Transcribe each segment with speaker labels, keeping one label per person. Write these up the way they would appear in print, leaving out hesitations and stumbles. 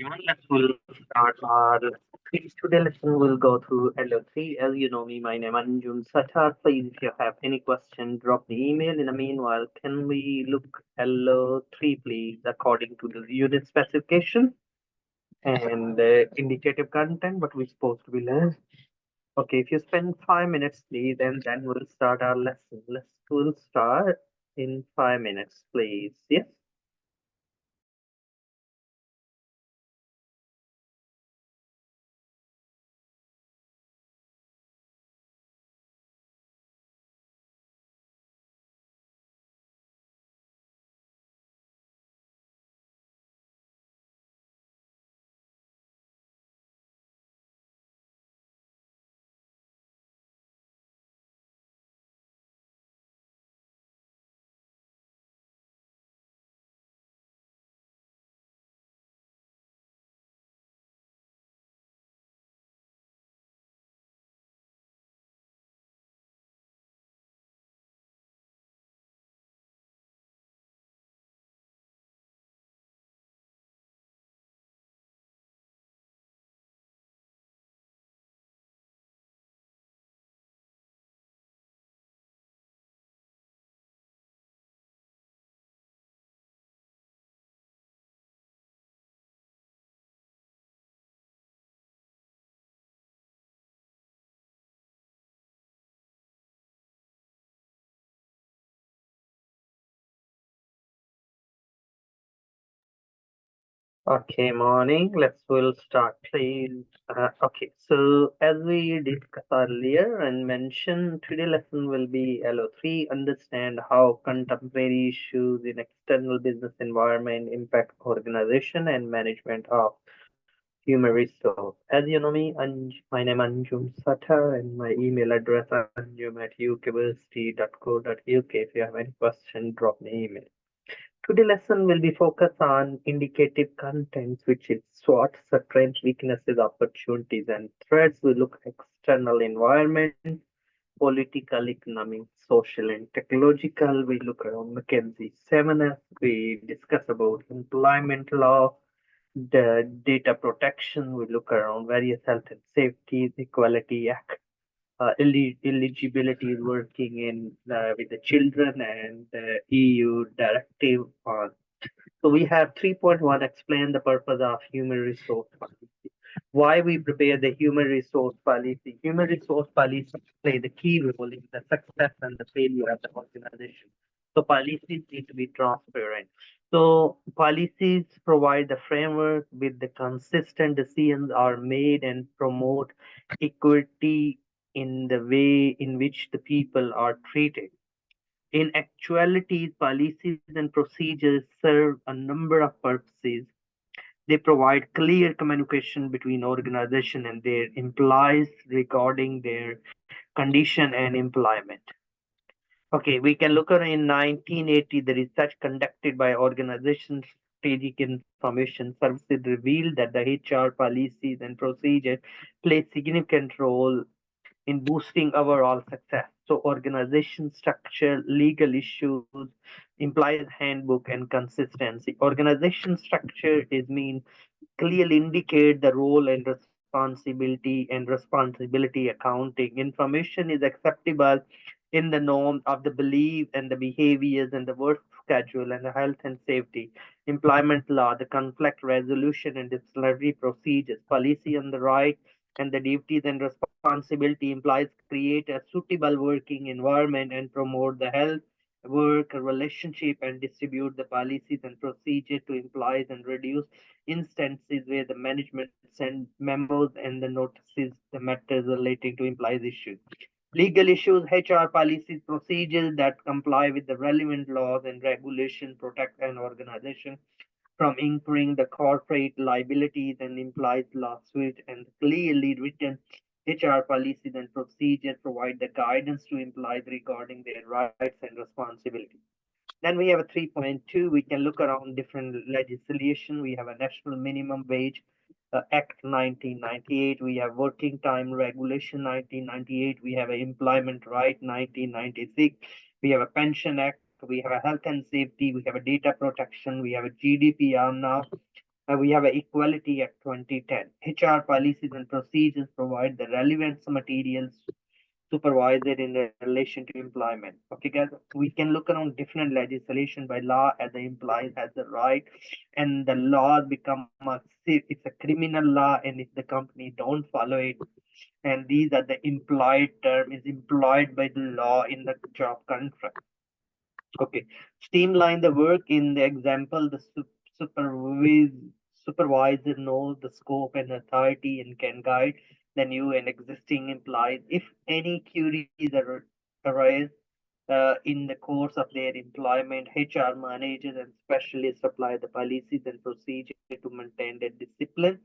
Speaker 1: everyone. Let's will start our today lesson. We'll go through LO3. As you know me, my name is Anjum Satar. Please, if you have any question, drop the email. In the meanwhile, can we look LO3, please, according to the unit specification and indicative content, what we're supposed to be learning. Okay, if you spend 5 minutes, please, and then we'll start our lesson. We'll start in 5 minutes, please. Yes. Okay, morning. We'll start, please. Okay, so as we discussed earlier and mentioned, today lesson will be LO3. Understand how contemporary issues in external business environment impact organization and management of human resource. As you know me, my name is Anjum Sata and my email address anjum@ukversity.co.uk. If you have any question, drop me email. Today lesson will be focused on indicative contents, which is SWOT, strengths, weaknesses, opportunities, and threats. We look at external environment, political, economic, social, and technological. We look around McKinsey 7S. We discuss about employment law, the data protection. We look around various health and safety, equality act, eligibility working in with the children and the EU directive on. So we have 3.1 explain the purpose of human resource policy. Why we prepare the human resource policy. Human resource policy play the key role in the success and the failure of the organization. So policies need to be transparent. So policies provide the framework with the consistent decisions are made and promote equity in the way in which the people are treated. In actuality, policies and procedures serve a number of purposes. They provide clear communication between organization and their employees regarding their condition and employment. Okay, we can look at in 1980, the research conducted by Organization Strategic Information Services revealed that the HR policies and procedures play significant role in boosting overall success. So organization structure, legal issues, implies handbook and consistency. Organization structure is mean clearly indicate the role and responsibility accounting. Information is acceptable in the norm of the belief and the behaviors and the work schedule and the health and safety, employment law, the conflict resolution and disciplinary procedures, policy on the right and the duties and responsibility implies create a suitable working environment and promote the health work relationship and distribute the policies and procedure to employees and reduce instances where the management send memos and the notices the matters relating to employees issues. Legal issues, HR policies, procedures that comply with the relevant laws and regulation protect an organization from incurring the corporate liabilities and implies lawsuit and clearly written HR policies and procedures provide the guidance to employees regarding their rights and responsibilities. Then we have a 3.2. We can look around different legislation. We have a National Minimum Wage Act 1998. We have Working Time Regulation 1998. We have a Employment Right 1996. We have a Pension Act. We have a Health and Safety. We have a Data Protection. We have a GDPR now. We have a Equality Act 2010. HR policies and procedures provide the relevant materials supervisor in relation to employment. Okay, guys, we can look around different legislation by law as the employee has the right, and the laws become it's a criminal law, and if the company don't follow it, and these are the employed term is employed by the law in the job contract. Okay, streamline the work in the example, the supervisor knows the scope and authority and can guide the new and existing employees. If any queries arise in the course of their employment, HR managers and specialists apply the policies and procedure to maintain the discipline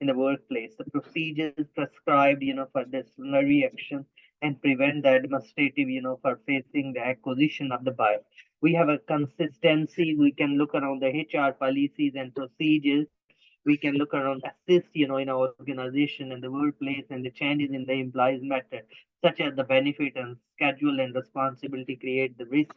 Speaker 1: in the workplace. The procedures prescribed, for disciplinary action and prevent the administrative, for facing the acquisition of the buyer. We have a consistency. We can look around the HR policies and procedures. We can look around assist, in our organization and the workplace and the changes in the employees matter, such as the benefit and schedule and responsibility create the risk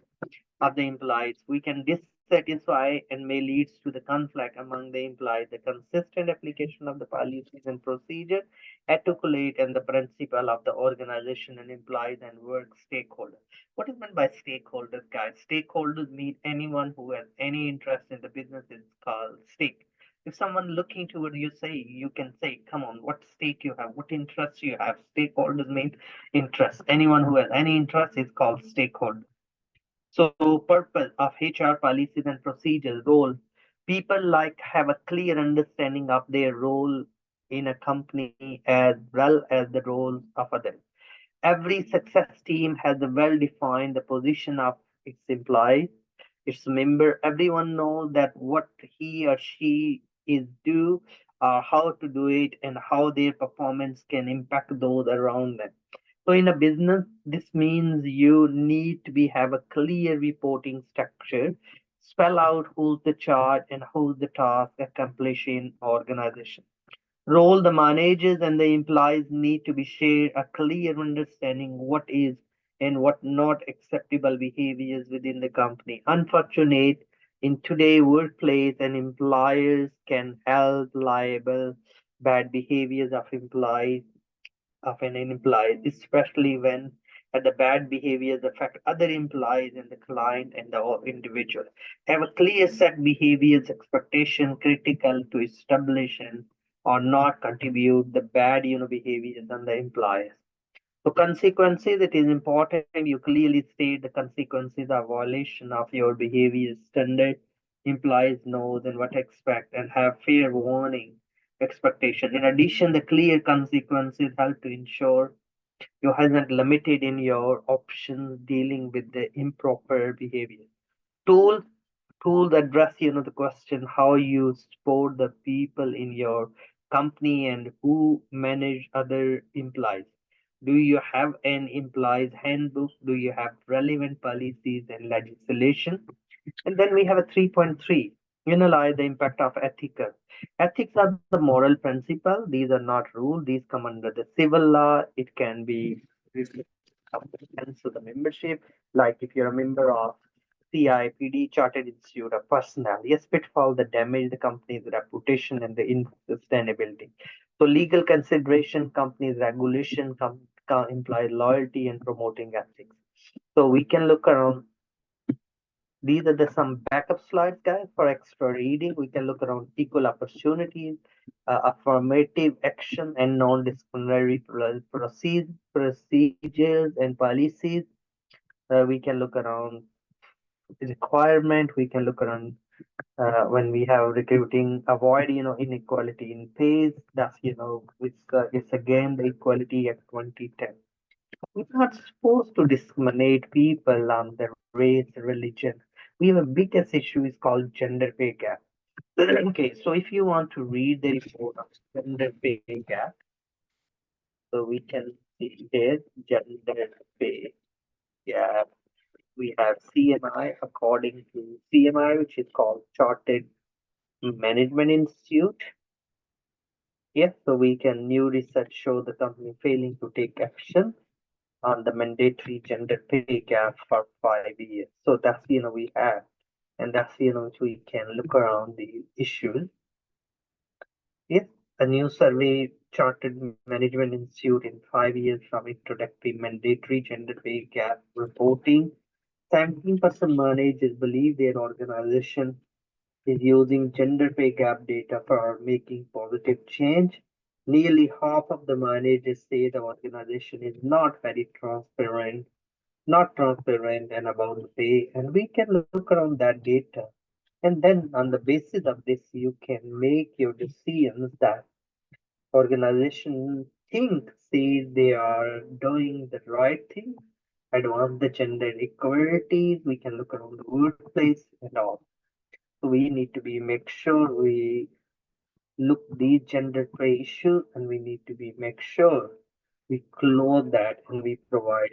Speaker 1: of the employees. We can dissatisfy and may lead to the conflict among the employees. The consistent application of the policies and procedure articulate and the principle of the organization and employees and work stakeholders. What is meant by stakeholders, guys? Stakeholders mean anyone who has any interest in the business is called stake. If someone looking toward you say, you can say, come on, what stake you have, what interest you have. Stakeholders mean interest. Anyone who has any interest is called stakeholder. So purpose of HR policies and procedures, role. People like have a clear understanding of their role in a company as well as the roles of others. Every success team has a well-defined the position of its employees, its member. Everyone knows that what he or she is do, how to do it, and how their performance can impact those around them. So in a business, this means you need to be have a clear reporting structure, spell out who's the charge and who's the task accomplishing organization. Role, the managers and the employees need to be shared a clear understanding what is and what not acceptable behaviors within the company. Unfortunate in today's workplace, and employers can help liable bad behaviors of an employee, especially when the bad behaviors affect other employees and the client and the individual. Have a clear set behaviors expectation critical to establishing or not contribute the bad behaviors on the employees. So consequences, it is important you clearly state the consequences of violation of your behavior standard. Employees know then what to expect and have fair warning expectation. In addition, the clear consequences help to ensure you hasn't limited in your options dealing with the improper behavior. Tools tools address the question how you support the people in your company and who manage other employees. Do you have an employees handbook? Do you have relevant policies and legislation? And then we have a 3.3, analyze the impact of ethical. Ethics are the moral principle. These are not rules. These come under the civil law. It can be so the membership, like if you're a member of CIPD, Chartered Institute of Personnel. Yes, pitfall that damage the company's reputation and the sustainability. So legal consideration, companies regulation, imply loyalty and promoting ethics. So we can look around. These are the some backup slides, guys, for extra reading. We can look around equal opportunities, affirmative action, and non-disciplinary procedures and policies. We can look around requirement. We can look around when we have recruiting, avoid inequality in pays. That's it's again the Equality Act 2010. We're not supposed to discriminate people on their race, religion. We have a biggest issue is called gender pay gap. Okay, so if you want to read the report of gender pay gap, so we can see here gender pay gap. We have CMI according to CMI, which is called Chartered Management Institute. Yes, so we can new research show the company failing to take action on the mandatory gender pay gap for 5 years. So that's we have, and that's which we can look around the issues. Yes, a new survey charted Management Institute in 5 years from introductory mandatory gender pay gap reporting. 17% managers believe their organization is using gender pay gap data for making positive change. Nearly half of the managers say the organization is not transparent and about the pay, and we can look around that data. And then on the basis of this, you can make your decisions that organization think says they are doing the right thing, advance the gender equalities, we can look around the workplace and all. So we need to be make sure we look these gender pay issues and we need to be make sure we close that and we provide.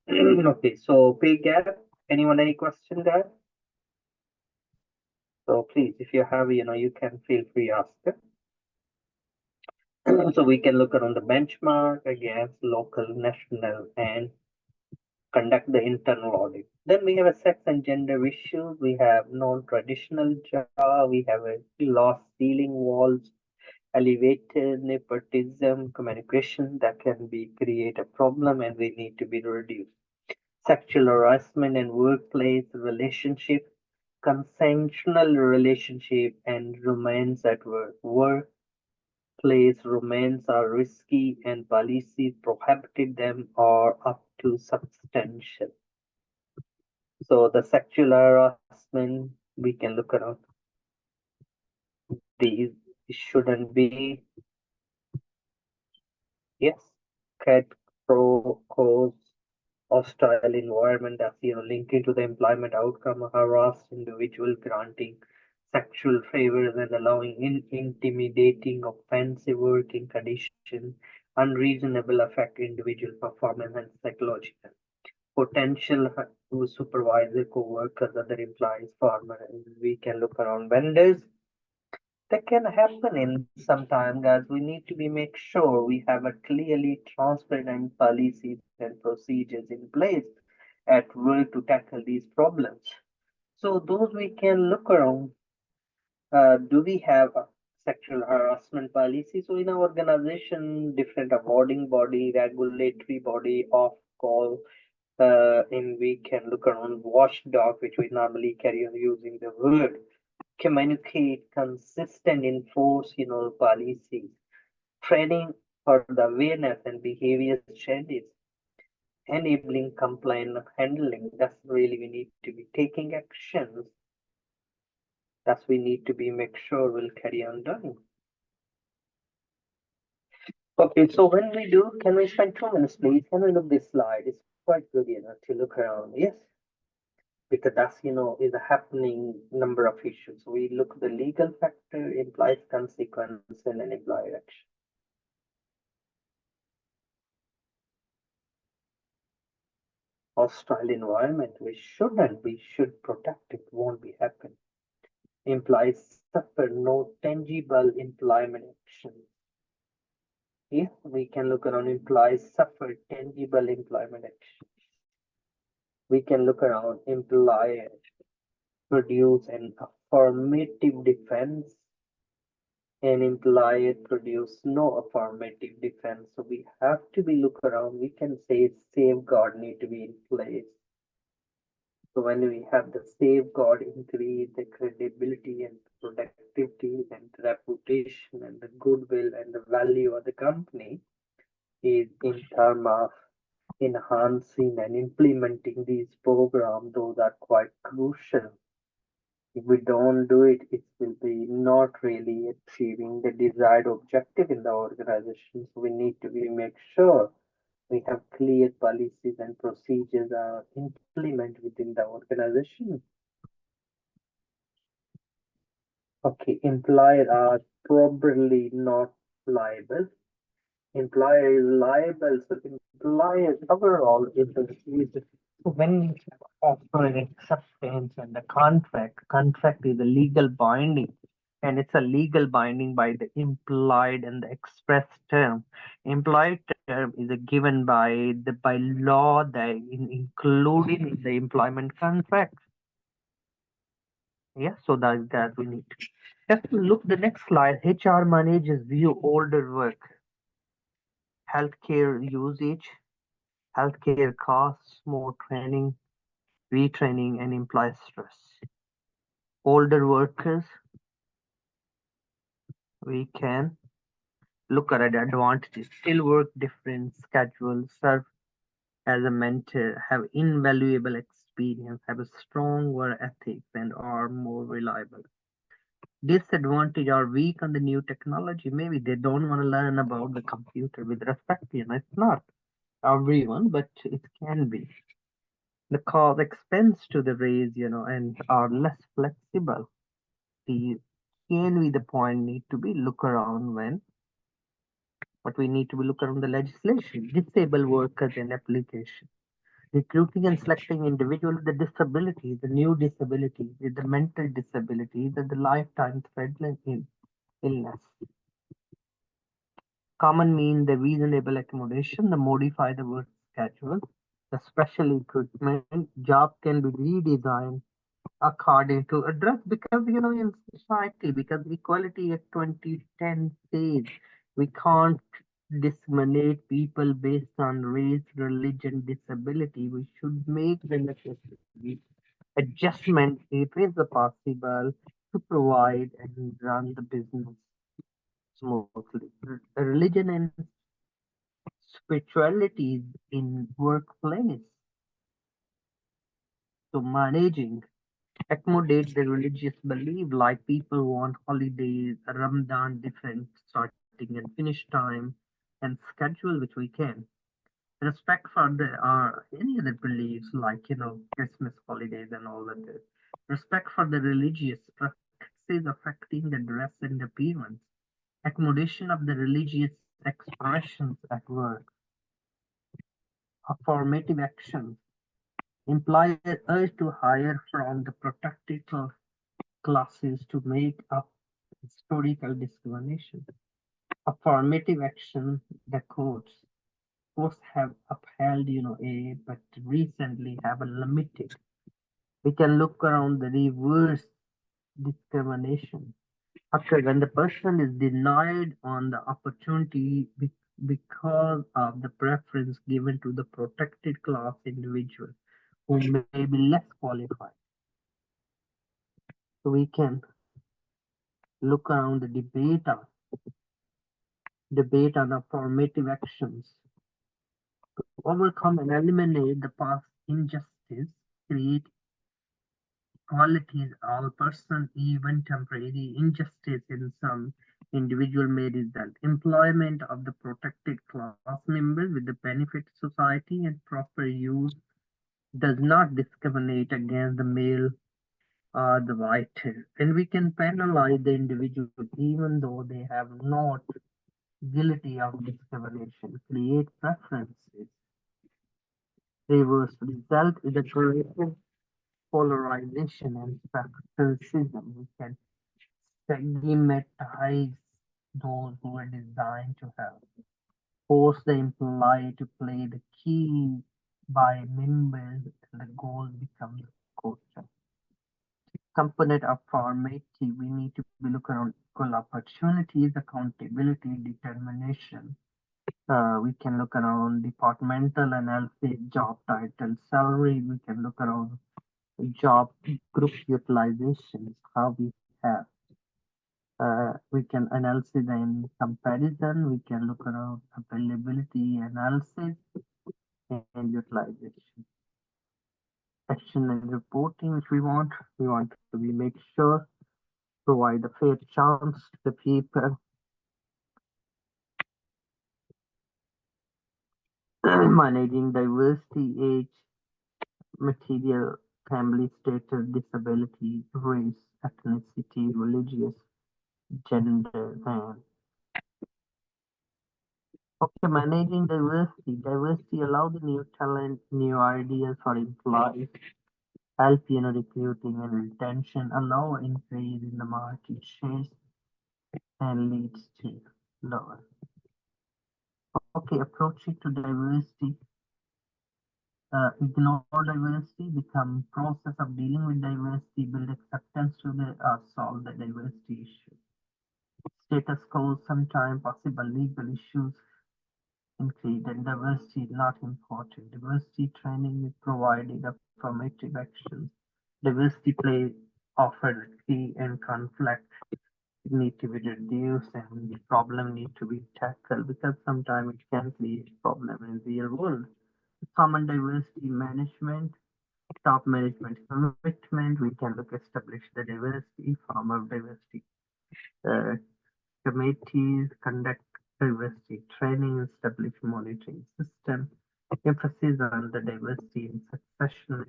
Speaker 1: Okay, so pay gap. Anyone any question there? So please, if you have, you can feel free ask it. So we can look around the benchmark against local, national, and conduct the internal audit. Then we have a sex and gender issues. We have non-traditional job. We have a lost ceiling walls, elevated nepotism, communication that can be create a problem and we need to be reduced. Sexual harassment and workplace relationship, consensual relationship, and romance at work. Workplace romance are risky and policies prohibited them or up to substantial. So the sexual harassment, we can look around. These shouldn't be, yes, cat pro cause hostile environment that's linking to the employment outcome, harassed individual granting sexual favors and allowing intimidating, offensive working condition, unreasonable affect individual performance and psychological potential to supervisor, co-workers, other employees, farmers. We can look around vendors. That can happen in sometimes, guys. We need to be make sure we have a clearly transparent policies and procedures in place at work to tackle these problems. So those we can look around. Do we have a sexual harassment policy? So in our organization, different awarding body, regulatory body, off call, and we can look around watchdog, which we normally carry on using the word communicate, consistent, enforce, policies, training for the awareness and behavior changes, enabling compliant handling. That's really we need to be taking actions. That's we need to be make sure we'll carry on doing. Okay, so when we do, can we spend 2 minutes, please? Can we look this slide? It's quite good, to look around. Yes, because that's is a happening number of issues. So we look the legal factor, implies consequence, and an implied action. Hostile environment, we should protect it, won't be happen. Implies suffer no tangible employment action. Yeah, we can look around implies suffer tangible employment action. We can look around imply produce an affirmative defense and imply produce no affirmative defense. So we have to be look around. We can say safeguard need to be in place. So when we have the safeguard increase the credibility and productivity and reputation and the goodwill and the value of the company is in terms of enhancing and implementing these programs, those are quite crucial. If we don't do it, it will be not really achieving the desired objective in the organization. So we need to be make sure we have clear policies and procedures are implemented within the organization. Okay, employer are probably not liable. Employer is liable, so employer overall is when you offer an acceptance and the contract is a legal binding, and it's a legal binding by the implied and the express term. Implied term is a given by law that included in the employment contract. Yeah, so that we need. Let's look the next slide. HR manages view older work, healthcare usage, healthcare costs, more training, retraining, and employee stress. Older workers, we can look at the advantages. Still work different schedules, serve as a mentor, have invaluable experience, have a strong work ethics, and are more reliable. Disadvantage are weak on the new technology. Maybe they don't want to learn about the computer with respect. It's not everyone, but it can be. The cost expense to the raise, and are less flexible. The can be the point need to be look around when, but we need to be look around the legislation, disabled workers and application. Recruiting and selecting individuals with the disability, the new disability, with the mental disability, the lifetime threatening illness. Common mean the reasonable accommodation, the modify the work schedule, the special equipment, job can be redesigned according to address because in society because equality at 2010 says we can't discriminate people based on race, religion, disability. We should make the necessary adjustment if it's possible to provide and run the business smoothly. Religion and spirituality in workplace. So managing accommodate the religious belief like people want holidays, Ramadan different starting and finish time and schedule which we can. Respect for the any other beliefs like Christmas holidays and all that. Respect for the religious practices affecting the dress and appearance. Accommodation of the religious expressions at work. Affirmative action. Employer urged to hire from the protected classes to make up historical discrimination. Affirmative action, the courts have upheld, but recently have a limited. We can look around the reverse discrimination. Occur when the person is denied on the opportunity because of the preference given to the protected class individual who may be less qualified. So we can look around the debate on affirmative actions to overcome and eliminate the past injustice, create qualities all person, even temporary injustice in some individual may result. Employment of the protected class members with the benefit society and proper use does not discriminate against the male or the white. And we can penalize the individual even though they have not guilty of discrimination, create preferences. Reverse result is a greater polarization and factionalism. We can segmentize those who are designed to help. Force the employee to play the key by members and the goal becomes culture. Component of formative, we need to be looking around equal opportunities, accountability, determination. We can look around departmental analysis, job title, salary. We can look around job group utilizations, how we have. We can analysis and comparison. We can look around availability analysis and utilization. Action and reporting, which we want to be make sure provide a fair chance to the people. Managing diversity, age, material, family status, disability, race, ethnicity, religious, gender, and okay, managing diversity. Diversity allows the new talent, new ideas for employees, help recruiting and retention, allow increase in the market shares, and leads to lower. Okay, approaching to diversity.
Speaker 2: Ignore diversity, become process of dealing with diversity, build acceptance to the solve the diversity issue. Status quo, sometimes possible legal issues include and diversity is not important. Diversity training is provided affirmative actions. Diversity play offered key and conflict need to be reduced and the problem need to be tackled because sometimes it can create problem in the real world. Common diversity management, top management commitment, we can look establish the diversity, form of diversity uh, committees, conduct diversity training, establish monitoring system, emphasis on the diversity in succession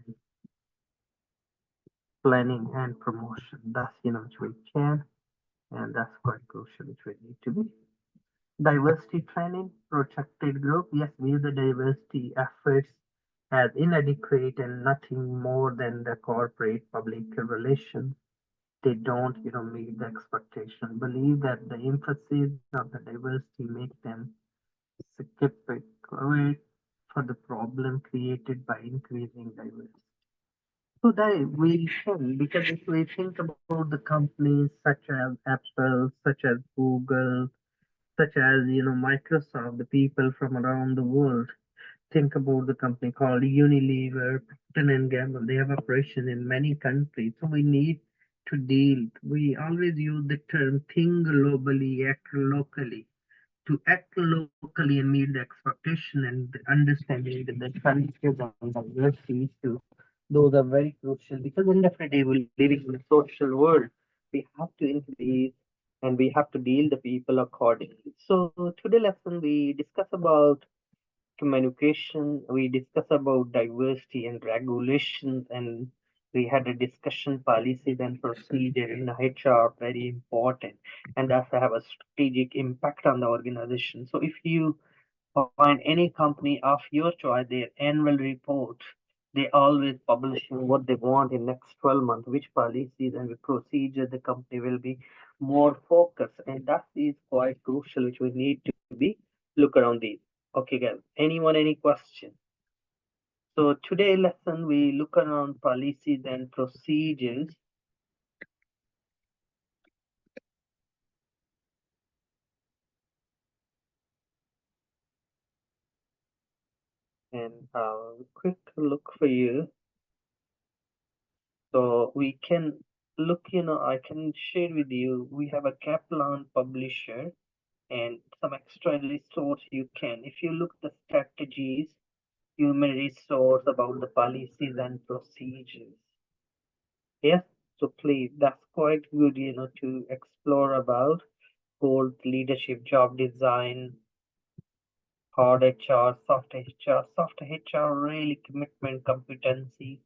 Speaker 2: planning and promotion. That's which we can, and that's quite crucial, which we need to be. Diversity training, protected group. Yes, view the diversity efforts as inadequate and nothing more than the corporate public relations. They don't, meet the expectation. Believe that the emphasis of the diversity makes them skeptical for the problem created by increasing diversity. So that we can, because if we think about the companies such as Apple, such as Google, such as Microsoft, the people from around the world. Think about the company called Unilever, Procter and Gamble. They have operation in many countries, so we need to deal. We always use the term "think globally, act locally." To act locally and meet the expectation and the understanding that the countries and diversity issue, those are very crucial because end of the day we're living in a social world. We have to increase and we have to deal the people accordingly. So today lesson we discuss about communication, we discuss about diversity and regulations, and we had a discussion policies and procedure in HR, very important, and that have a strategic impact on the organization. So if you find any company of your choice, their annual report, they always publishing what they want in next 12 months, which policies and the procedure the company will be more focused. And that is quite crucial, which we need to be look around these. Okay, guys. Anyone, any question? So today lesson, we look around policies and procedures and quick look for you. So we can look, I can share with you, we have a Kaplan publisher and some extra resource you can. If you look the strategies, human resource about the policies and procedures. Yes, so please, that's quite good, to explore about goals, leadership, job design, hard HR, soft HR. Soft HR really commitment, competency,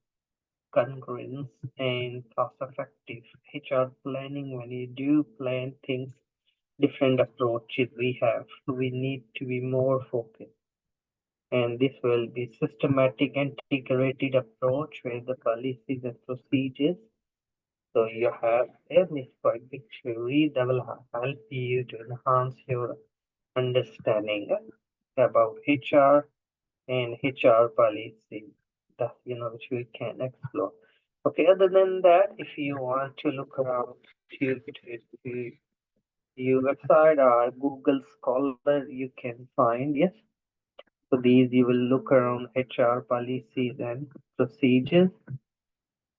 Speaker 2: congruence, and cost effective. HR planning, when you do plan things, different approaches we have. We need to be more focused. And this will be systematic integrated approach where the policies and procedures. So you have any quite big theory that will help you to enhance your understanding about HR and HR policy that which we can explore. Okay, other than that, if you want to look around to your website or Google Scholar, you can find, yes. So these you will look around HR policies and procedures.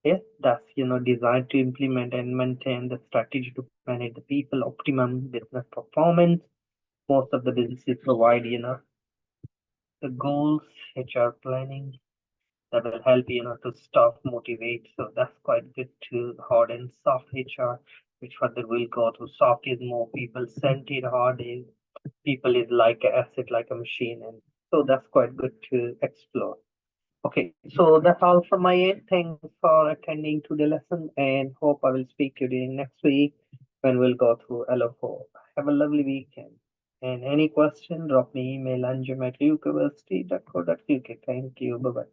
Speaker 2: Yes, that's designed to implement and maintain the strategy to manage the people optimum business performance. Most of the businesses provide the goals, HR planning that will help to staff motivate. So that's quite good to hard and soft HR, which further will go to soft is more people centered, hard is people is like an asset, like a machine, and so that's quite good to explore. Okay, so that's all from my end. Thanks for attending to the lesson and hope I will speak to you during next week when we'll go through LO4. Have a lovely weekend. And any question, drop me email anjum@ukversity.co.uk. Thank you. Bye bye.